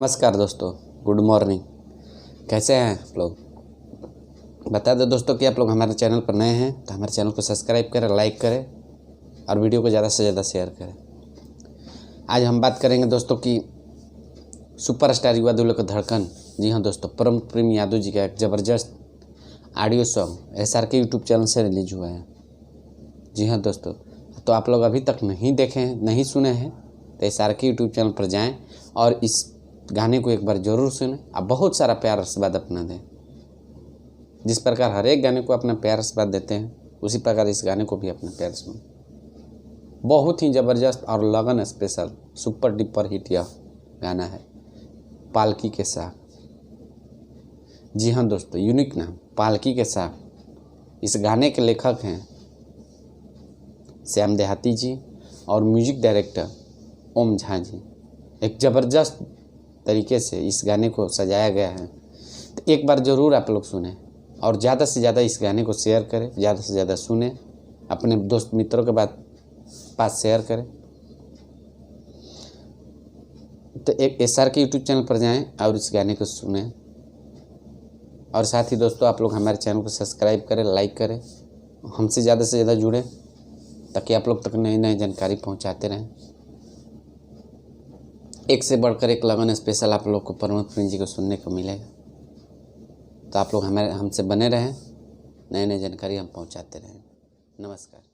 नमस्कार दोस्तों, good morning. कैसे हैं आप लोग? बता दो दोस्तों कि आप लोग हमारे चैनल पर नए हैं तो हमारे चैनल को सब्सक्राइब करें, लाइक करें और वीडियो को ज़्यादा से ज़्यादा शेयर करें। आज हम बात करेंगे दोस्तों कि सुपरस्टार युवा दुल्हे का धड़कन। जी हाँ दोस्तों, परम प्रेम यादव जी का एक ज़बरदस्त audio song SRK YouTube channel से रिलीज हुआ है। जी हाँ दोस्तों, तो आप लोग अभी तक नहीं देखे हैं, नहीं सुने हैं तो SRK यूट्यूब चैनल पर जाएँ और इस गाने को एक बार ज़रूर सुनें। आप बहुत सारा प्यार आशीर्वाद अपना दें। जिस प्रकार हर एक गाने को अपना प्यार आशीर्वाद देते हैं, उसी प्रकार इस गाने को भी अपना प्यार सुनें। बहुत ही ज़बरदस्त और लगन स्पेशल सुपर डुपर हिट यह गाना है, पालकी के साथ। जी हाँ दोस्तों, यूनिक नाम पालकी के साथ। इस गाने के लेखक हैं श्याम देहाती जी और म्यूजिक डायरेक्टर ओम झा जी। एक ज़बरदस्त तरीके से इस गाने को सजाया गया है, तो एक बार ज़रूर आप लोग सुने और ज़्यादा से ज़्यादा इस गाने को शेयर करें, ज़्यादा से ज़्यादा सुने, अपने दोस्त मित्रों के पास शेयर करें। तो एक SRK यूट्यूब चैनल पर जाएं और इस गाने को सुने। और साथ ही दोस्तों, आप लोग हमारे चैनल को सब्सक्राइब करें, लाइक करें, हमसे ज़्यादा से ज़्यादा जुड़ें ताकि आप लोग तक नई नई जानकारी पहुँचाते रहें। एक से बढ़कर एक लगन स्पेशल आप लोग को परम प्रेम जी को सुनने को मिलेगा। तो आप लोग हमसे बने रहें, नई नई जानकारी हम पहुंचाते रहें। नमस्कार।